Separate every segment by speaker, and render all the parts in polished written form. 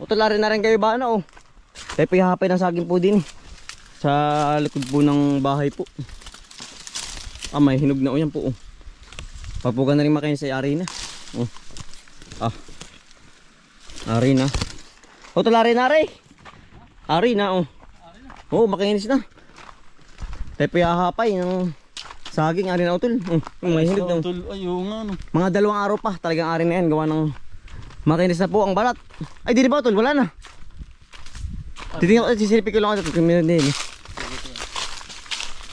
Speaker 1: Utol na rin kayo ba ano oh. Tayo pihapay ng saging po din sa likod po ng bahay po. May hinog na o yan po oh. Papugan na rin makain sa ari na oh. Ari na. Utol ari na oh. Oh, makinis na. Tayo pihapay ng saging ari na utol. May hinog na
Speaker 2: utol. Ayun nga no.
Speaker 1: Mga 2 araw pa talagang ari na yan. Gawa ng makinis na po ang balat. Ay di ba utol? Wala na. Titingnan ko, sisilipin ko lang ito.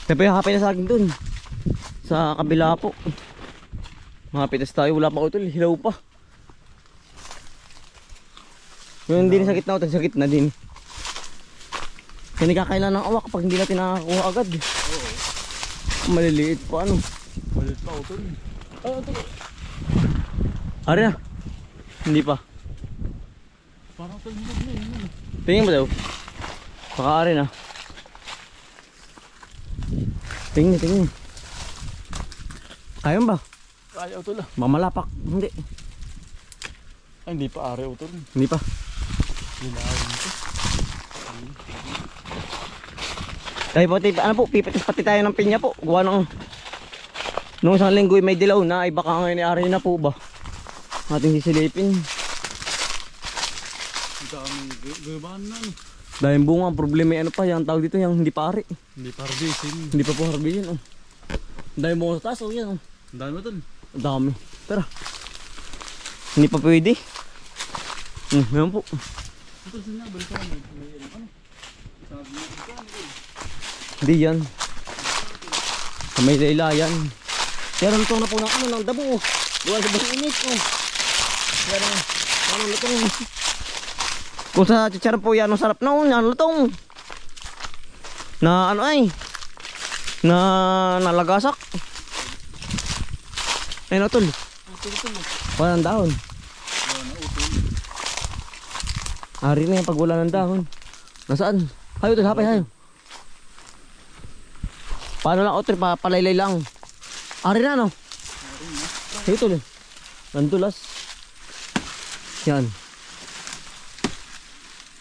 Speaker 1: Tapos hapay na saging dun. Sa kabila po. Mapitas tayo, wala pa utol. Hilaw pa. Yung hindi sakit na utol, sakit na din. Hindi kakailan ng awak kapag hindi natin nakakuha agad.
Speaker 2: Oo.
Speaker 1: Maliliit pa ano.
Speaker 2: Maliliit pa utol. Ay utol.
Speaker 1: Ari na. Hindi pa.
Speaker 2: Parang utol hinog na yun.
Speaker 1: Tingin mo daw. Pakaari na. Tingin. Kaya ba?
Speaker 2: Kaya utol ah.
Speaker 1: Mamalapak. Hindi.
Speaker 2: Ay hindi pa ari utol.
Speaker 1: Hindi pa.
Speaker 2: Linawin ito.
Speaker 1: Tayo po, ano po, pipitis pati tayo ng pinya po. Gawa ng nung isang linggo may dilaw na, ay baka ngayon ari na po ba ating sisilipin.
Speaker 2: Ang daming gabahan na no.
Speaker 1: Dahil bunga, ang problema ay ano pa, yung tawag dito, yung hindi pa ari.
Speaker 2: Hindi pa harbisin.
Speaker 1: Hindi pa po harbisin oh. Dahil bunga sa taas oh, yan oh.
Speaker 2: Ang dami utol.
Speaker 1: Ang dami. Tara. Hindi pa pwede. Meron po.
Speaker 2: Utol sila, balik ka naman. Ano? Sabi mo ito ano utol.
Speaker 1: Hindi yan. Sa may laylayan. Kaya nalutong na po ng ano, ng dabo. Gawa sa bang init oh. Kaya nalutong. Kung sa chicharon po yan, ang sarap na oh, nalutong. Na ano ay. Na nalagasak. Ayun utol.
Speaker 2: Utol.
Speaker 1: Walang dahon.
Speaker 2: Wala na utol.
Speaker 1: Ari na yan pag wala ng dahon. Nasaan? Hayo utol, hapay hayo. Paano lang utol, palaylay lang. Ari na no? Hayo utol. Nandulas. Yan.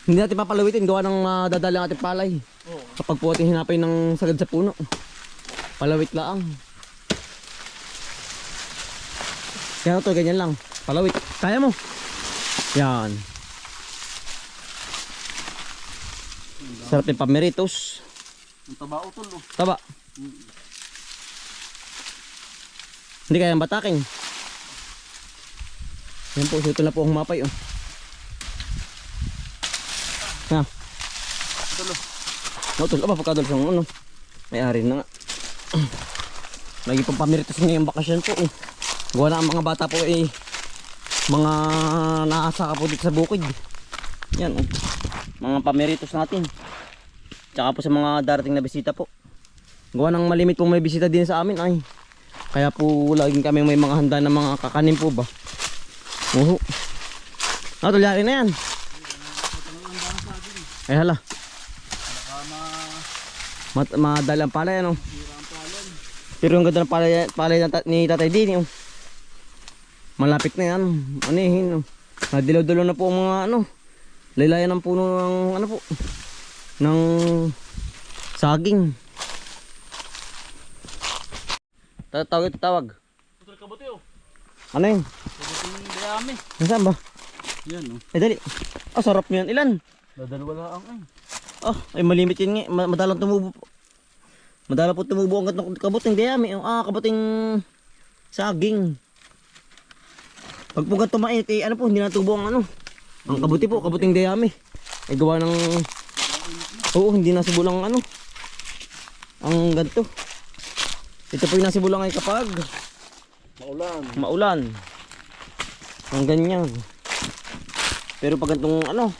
Speaker 1: Hindi natin papalawitin, gawa ng dadali ang ating palay.
Speaker 2: Oo.
Speaker 1: Kapag po ating hinapay ng sagad sa puno. Palawit lang. Kaya ito, ganyan lang. Palawit. Kaya mo. Yan. Sarap yung pameritos.
Speaker 2: Ang taba utol oh.
Speaker 1: Taba. Hindi kaya ang bataking. Yan po, ito na po ang humapay oh. Ha.
Speaker 2: Utol oh.
Speaker 1: Utol, pagkadol sa ano. May ari na nga. Lagi pang pameritos ngayong bakasyon po eh. Gawa na ang mga bata po eh. Mga naasa ka po dito sa bukid. Yan oh. Mga pameritos natin. Tsaka po sa mga darating na bisita po. Gawa ng malimit pong may bisita din sa amin ay. Kaya po laging kami may mga handa na mga kakanin po ba. Uhu. Tulyari na yan. Ay hala. Madalang palay ano. Pero yung ganda ng palay ni Tatay Dini oh. Malapit na yan. Anihin oh. Nadilaw-dilaw na po ang mga ano. Laylayan ng puno ng ano po. Ng saging. Tawag.
Speaker 2: Utol kabuti oh.
Speaker 1: Ano yun?
Speaker 2: Kabuti ng dayami.
Speaker 1: Nasaan ba?
Speaker 2: Yan oh.
Speaker 1: Dali. Sarap niyan. Ilan?
Speaker 2: Dadalwa lang ay.
Speaker 1: Ay malimit yun nga. Madalang tumubo po. Madalang po tumubo ang kabuting dayami. Kabuting saging. Pag po ganito mainit ano po, hindi natubo ang ano. Ang kabuti po, kabuting dayami. Ay gawa ng oo, hindi nasibulang ano. Ang ganito. Ito po yung nasibulang ay kapag maulan. Ang ganyan. Pero pag ganitong ano,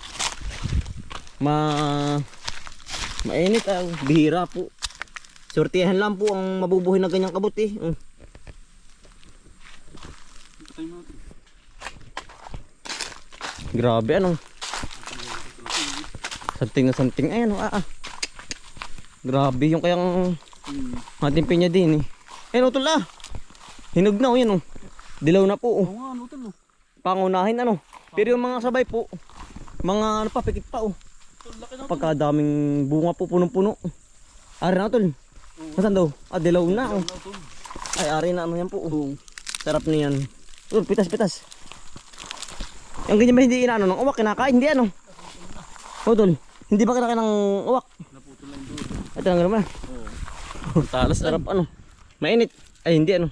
Speaker 1: mainit bihira po. Sortihan lang po ang mabubuhay na ganyang kabuti. Grabe ano. Santing na santing ayan Grabe yung kayang ating pinya din eh. Ayun utol hinog na yan oh. Dilaw na po oh.
Speaker 2: Oo nga ano utol oh.
Speaker 1: Pangunahin ano. Pero yung mga sabay po Mga ano pa, pikit pa oh.
Speaker 2: Tol, laki na tol.
Speaker 1: Pagkadaming bunga po, punong-puno. Ari na tol. Nasaan daw? Ah, dilaw na oh.
Speaker 2: Ano, tol?
Speaker 1: Ay, ari na ano yan po oh. Sarap niyan. Oh, pitas-pitas. Yung ganyan ba hindi inaano ng uwak, kinakain? Hindi ano? Oh tol, hindi ba kinakain ng uwak?
Speaker 2: Naputol lang doon.
Speaker 1: Ito lang naman.
Speaker 2: Oo. Talas
Speaker 1: Sarap ano. Mainit. Ay hindi ano.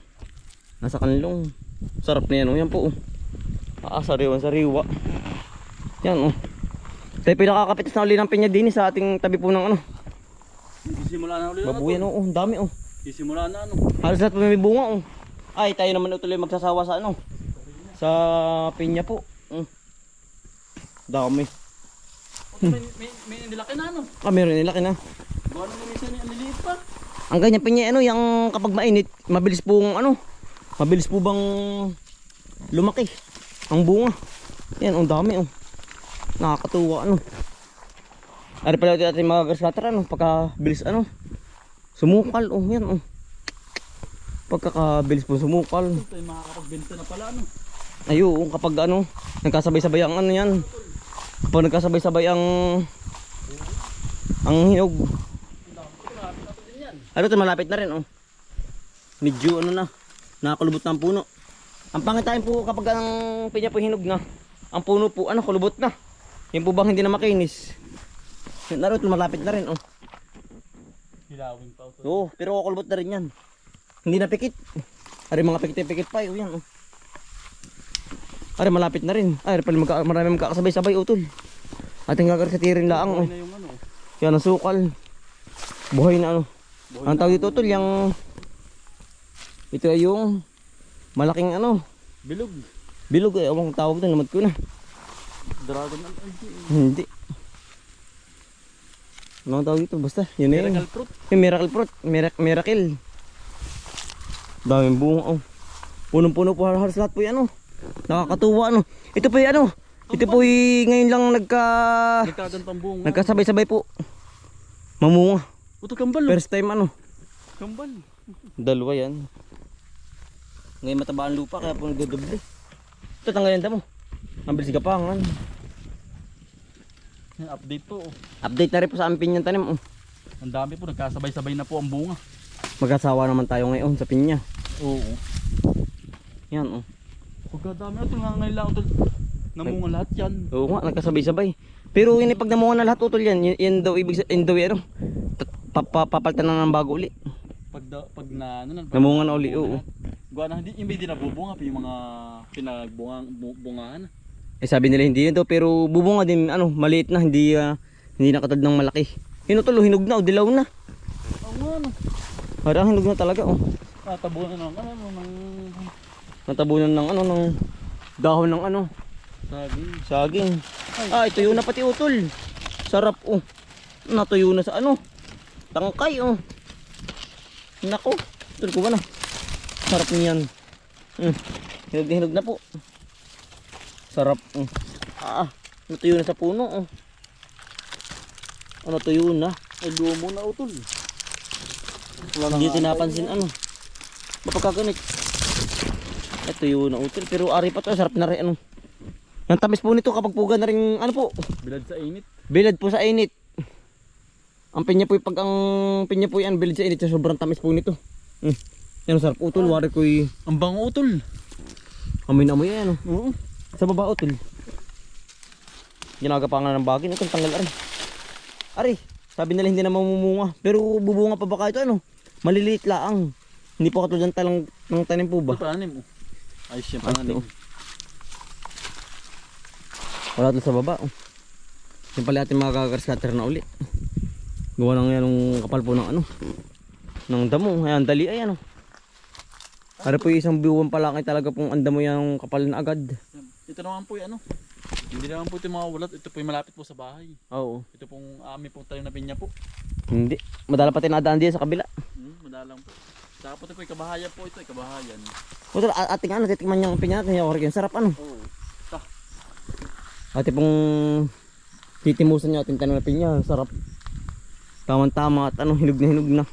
Speaker 1: Nasa kanilong. Sarap na yan oh. Yan po oh. Ah, sariwa. Yan oh. Tayo pinakakapitas na uli ng pinya din sa ating tabi po ng ano.
Speaker 2: Isimula na ulit na
Speaker 1: Babuyan oh. Ang dami oh.
Speaker 2: Isimula na ano.
Speaker 1: Halos lahat pa may bunga oh. Ay tayo naman utuloy magsasawa sa ano. Sa pinya po. Dami.
Speaker 2: May nilaki na ano.
Speaker 1: Ah, meron nilaki na.
Speaker 2: Gawa naman minsan ang liliit pa.
Speaker 1: Ang ganyan pinya ano, yung kapag mainit, mabilis pong ano, mabilis po bang lumaki ang bunga. Yan, ang dami oh. Nakakatuwa ano. Ari pala natin mga grasscutter ano, pagkabilis ano. Sumukal oh, yan oh. Pagkakabilis po sumukal.
Speaker 2: Tayo makakapagbenta na pala ano.
Speaker 1: Ayo, kapag ano, nagkasabay-sabay ang ano yan. Kapag nagkasabay-sabay ang hinog. Ano ito, malapit na rin oh. Medyo ano na, nakakulubot na ang puno. Ang pangitain po kapag ang pinya po hinog na, ang puno po ano, kulubot na. Yan po bang hindi na makinis. Yan na rin, malapit na rin oh.
Speaker 2: Hilawin pa ito.
Speaker 1: Oo, pero kukulubot na rin yan. Hindi na pikit. Ari mga pikit-pikit pa oh, yan oh. Ari malapit na rin. Ay, pala marami magkakasabay-sabay utol. Ating gagawin laang oh.
Speaker 2: Na yung ano.
Speaker 1: Yan ang sukal. Buhay na ano. Ang tawag dito utol, yung ito ay yung malaking ano,
Speaker 2: Bilog.
Speaker 1: bilog eh. Awang tawag doon, namad ko na.
Speaker 2: Dragon ang
Speaker 1: Hindi. Ano ang tawag dito? Basta, yun na yun.
Speaker 2: miracle fruit.
Speaker 1: Yung miracle fruit. Miracle. Daming bunga oh. Punong-puno po halos lahat po yan oh. Nakakatuwa ano. Ito po yung ano. Ito po yung ngayon lang
Speaker 2: Nagkagantang bunga.
Speaker 1: nagkasabay-sabay po. Mamunga.
Speaker 2: Ito kambal.
Speaker 1: First time ano.
Speaker 2: Kambal.
Speaker 1: Dalawa yan. Ngayon mataba ang lupa kaya po nagdodoble. Ito tanggalin mo. Ang bilis gapangan.
Speaker 2: Update po.
Speaker 1: Update na rin po sa aming pinyang tanim oh.
Speaker 2: Ang dami po. Nagkasabay-sabay na po ang bunga.
Speaker 1: Magkasawa naman tayo ngayon sa pinya.
Speaker 2: Oo.
Speaker 1: Yan oh.
Speaker 2: Pagkadami ito nga ngayon lang ito. Namunga lahat yan.
Speaker 1: Oo nga, nagkasabay-sabay. Pero yun pag namunga na lahat utol yan, yan daw ibig sabihin daw yan, ano, papalitan na ng bago uli.
Speaker 2: Pag na ano na.
Speaker 1: Namunga na uli, oo.
Speaker 2: Gawa na hindi hindi nabubunga pa yung mga pinagbungaan.
Speaker 1: Eh sabi nila hindi yun daw, pero bubunga din, ano, maliit na, hindi nakatad ng malaki. Yun utol, hinog na, dilaw na.
Speaker 2: Oo nga ano.
Speaker 1: Parang hinog na talaga oh.
Speaker 2: Tatabunan ng ano ng
Speaker 1: Natabunan ng ano, ng dahon ng ano,
Speaker 2: saging.
Speaker 1: saging. Ah, ituyo na pati utol. Sarap oh. Natuyo na sa ano, tangkay oh. Nako, utol ko ba na? Sarap niyan. Hinog na po. Sarap oh. Natuyo na sa puno oh. Ano, tuyo na.
Speaker 2: Ay lumo na utol.
Speaker 1: Hindi tinapansin ano. Mapagkaganit. Ito yun na utol. Pero ari pa to, sarap na rin ano. Ang tamis po nito kapag puga na rin ano po.
Speaker 2: Bilad sa init.
Speaker 1: Bilad po sa init. Ang pinya po pag ang pinya po yan bilad sa init, sobrang tamis po nito. Yan sarap utol, wari ko
Speaker 2: Ang bango utol.
Speaker 1: amoy na amoy yan oh.
Speaker 2: Oo.
Speaker 1: Sa baba utol. Ginagapangan ng bagin, utol tanggal ari. Ari, sabi nila hindi na mamumunga. Pero bubunga pa ba ito ano? Maliliit laang. Hindi po katulad ng tanim po ba?
Speaker 2: Ito pananim oh. Ay siya
Speaker 1: Ay,
Speaker 2: pananim.
Speaker 1: ito. Wala doon sa baba oh. Yung pala ating mga kakarscatter na uli. Gawa lang yan ng kapal po ng ano, ng damo. Ayan, dali ayan oh. Para po isang buwan pa lang ay talaga pong ang damo yan kapal na agad.
Speaker 2: Ito naman po yung ano. Hindi naman po ito mga walat. Ito po yung malapit po sa bahay.
Speaker 1: Oo.
Speaker 2: Ito pong amin pong tayo na pinya po.
Speaker 1: Hindi. Madala pa tinadaan din sa kabila.
Speaker 2: Madalang po. Saka po ito po yung kabahayan po ito. Kabahayan.
Speaker 1: O tala, ating ano, titikman niyang pinya natin. Yung sarap ano.
Speaker 2: Oo.
Speaker 1: Ate pong titimusan niya ating tanim na pinya. Sarap. Tama-tama at ano, hinog na.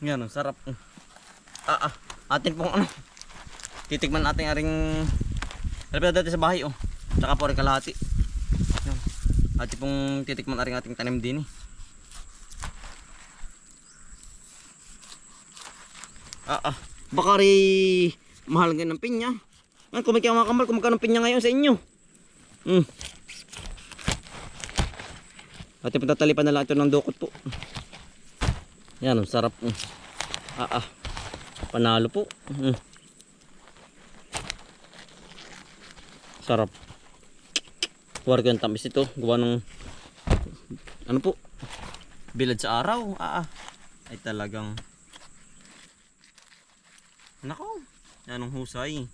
Speaker 1: Yan, sarap. Atin pong ano, titikman natin aring Malapit na dati sa bahay oh. Tsaka po rin kalahati. Yan. At pong titikman na rin ating tanim din eh. Baka rin mahal nga ng pinya. Ay, kung may kaya mga kambal, kung magkano pinya ngayon sa inyo. At tatalipan na lang ito ng dukot po. Yan, ang sarap. Panalo po. Sarap. Huwag yung tamis ito. Gawa ng ano po? Bilad sa araw. Ay talagang nako. Yan ang husay.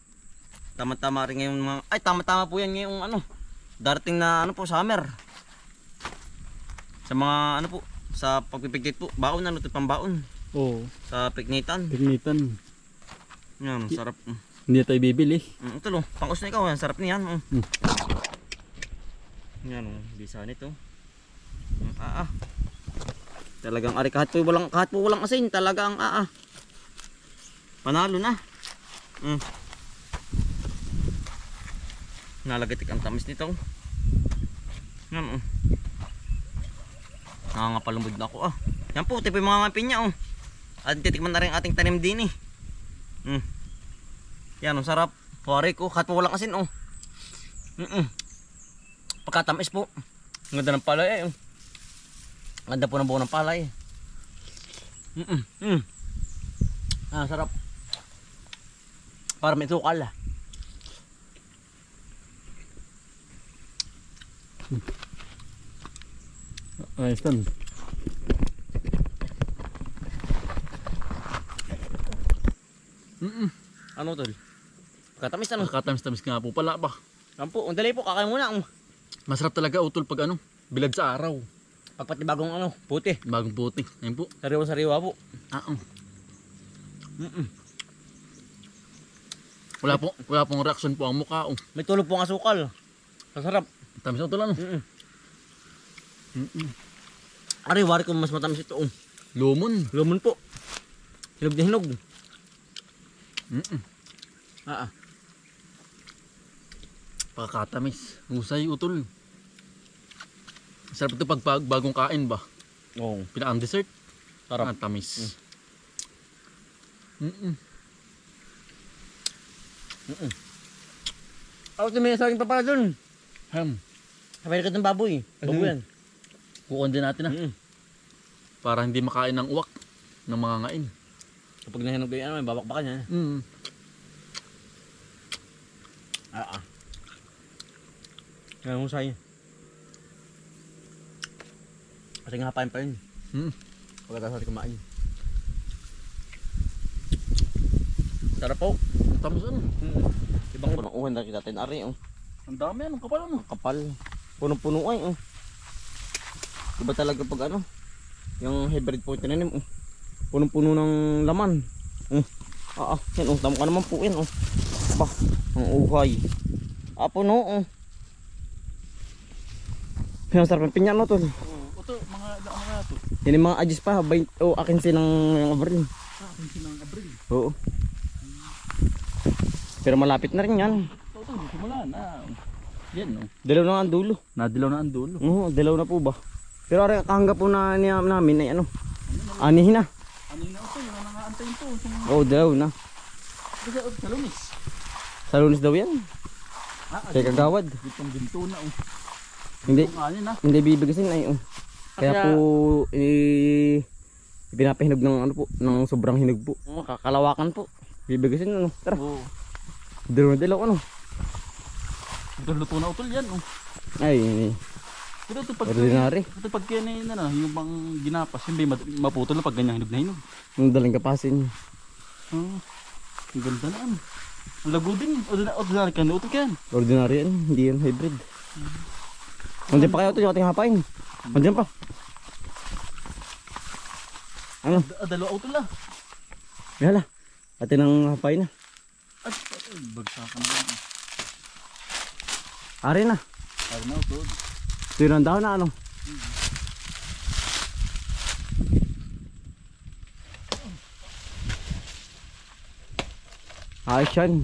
Speaker 1: Tama-tama rin ngayon mga ay tama-tama po yan ngayong ano. Darating na ano po summer. Sa mga ano po sa pagpipigit po. Baon ano ito pambaon.
Speaker 2: Oo.
Speaker 1: Sa pignitan.
Speaker 2: Pignitan.
Speaker 1: Yan, sarap.
Speaker 2: Hindi tayo bibili.
Speaker 1: Ito lo, pangos na ikaw, ang sarap niyan. Yan, bisa nito. Talagang ari kahit po walang asin, talagang panalo na. Nalagatik ang tamis nito. Yan. Nangangapalumod na ako Yan po, tipo yung mga pinya At titikman na rin ating tanim din eh. Yan, ang sarap. Wari ko, kahit po walang asin Pagkatamis po. Ang ganda ng palay Ang ganda po ng buo ng palay. Sarap. Para may sukal
Speaker 2: Ayos tan.
Speaker 1: Ano tol? Katamis ano?
Speaker 2: Katamis-tamis nga po pala ba?
Speaker 1: Yan po, dali po, kakain muna
Speaker 2: Masarap talaga utol pag ano, bilad sa araw.
Speaker 1: Pagpati bagong puti.
Speaker 2: Bagong puti. Ayun po.
Speaker 1: Sariwa-sariwa po.
Speaker 2: Wala pong reaction po ang mukha
Speaker 1: May tulog pong asukal. Masarap.
Speaker 2: Tamis utol ano?
Speaker 1: Ari, wari ko mas matamis ito
Speaker 2: Lumon.
Speaker 1: Lumon po. Hinog na hinog.
Speaker 2: Pagkatamis. Husay utol. Sarap ito pag bagong kain ba?
Speaker 1: Oo.
Speaker 2: Pinakang dessert.
Speaker 1: Sarap.
Speaker 2: Tamis.
Speaker 1: Ako tumingin sa aking papa dun. Sabay ka ng baboy. Baboy yan.
Speaker 2: Kukon din natin para hindi makain ng uwak ng mga ngain.
Speaker 1: Kapag nahinog kayo may babakbakan yan. Kaya husay. Kasi nga hapain pa yun. Pagkatapos natin kumain. Sarap po.
Speaker 2: Tamis ano?
Speaker 1: Ibang punuuhan na kita natin. Ari
Speaker 2: Ang dami anong kapal ano?
Speaker 1: kapal. Punong-puno ay Iba talaga pag yung hybrid po tinanim punong-puno ng laman. Yan tama ka naman po yan Ba, ang uhay. Puno Yan sarap ng pinya tol.
Speaker 2: Ito, mga to.
Speaker 1: Yan yung mga adjust pa, akin silang Abril.
Speaker 2: Akin silang Abril.
Speaker 1: Oo. Pero malapit na rin yan.
Speaker 2: Ito, simula na. Yan
Speaker 1: Dilaw na ang dulo.
Speaker 2: Nadilaw na ang dulo.
Speaker 1: Oo, dilaw na po ba? Pero kahanga po na namin ay anihin na.
Speaker 2: Anihin na ito, yung nangaantayin to.
Speaker 1: Oo, dilaw na.
Speaker 2: Sa lunis.
Speaker 1: Sa lunes daw yan. Kaya kagawad.
Speaker 2: Itong ginto na
Speaker 1: Hindi bibigasin ay Kaya po pinapahinog ng ng sobrang hinog po. Kakalawakan po. Bibigasin Tara. Dilaw
Speaker 2: Ito luto na utol yan
Speaker 1: Ay,
Speaker 2: Pero ito pag
Speaker 1: ordinary.
Speaker 2: Ito pag kaya na yung bang ginapas, hindi maputol na pag ganyan hinog na hinog.
Speaker 1: Nung dalang kapasin.
Speaker 2: Ang ganda na Ang lago din. Ordinary ka, utol ka yan.
Speaker 1: Ordinary yan, hindi yan hybrid. Nandiyan pa kayo ito yung ating hapain. Nandiyan pa.
Speaker 2: Dalawa utol na.
Speaker 1: Yala, atin ang hapain na.
Speaker 2: Bagsakan na yan.
Speaker 1: Ari na.
Speaker 2: Ari na utol.
Speaker 1: Tinandaw na Ayos yan.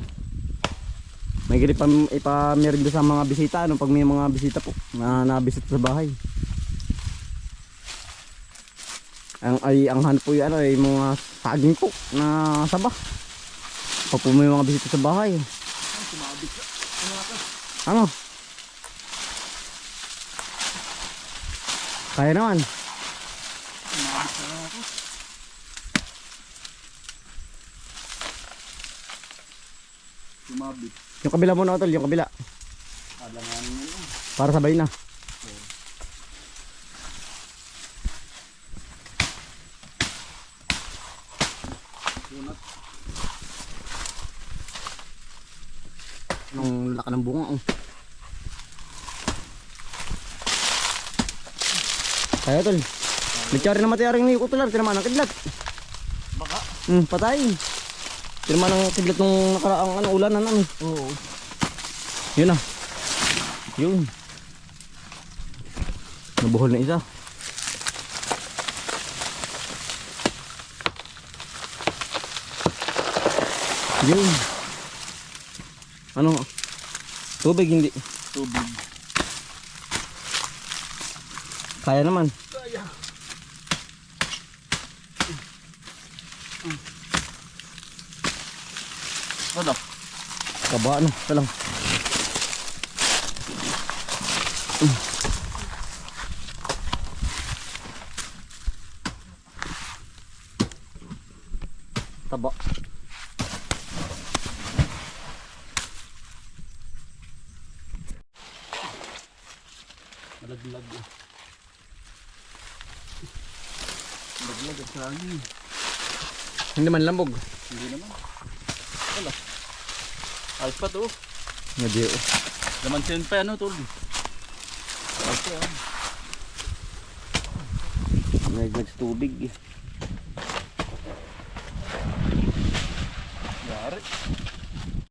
Speaker 1: May gili pa ipamerienda sa mga bisita, ano, pag may mga bisita po na nabisita sa bahay. Ang hanap po yan ay mga saging po na saba. Pag po may mga bisita sa bahay. Ano? Kaya naman.
Speaker 2: Sumabit.
Speaker 1: Yung kabila muna utol, yung kabila.
Speaker 2: Alanganin mo yun.
Speaker 1: Para sabay na.
Speaker 2: Sunat.
Speaker 1: Nung laka ng bunga. Oh. Kaya utol. Nagtsari na matiyaring ni utol. Tinamaan ang kidlat.
Speaker 2: Baka.
Speaker 1: Patay. Tinamaan ang kidlat nung nakaraang ano, ulanan. Ano.
Speaker 2: Oo.
Speaker 1: Yun na. Yun. Nabuhol na isa. Yun. Ano? Tubig hindi.
Speaker 2: Tubig.
Speaker 1: Kaya naman.
Speaker 2: Kaya. Ano?
Speaker 1: Kaba ano. Ito lang. Taba.
Speaker 2: Malaglag. Malaglag at sangin.
Speaker 1: Hindi man lambog.
Speaker 2: Hindi naman. Wala. Ayos pa to.
Speaker 1: Medyo.
Speaker 2: Laman siya pa ano tol. Ayos pa yan.
Speaker 1: Nagtubig.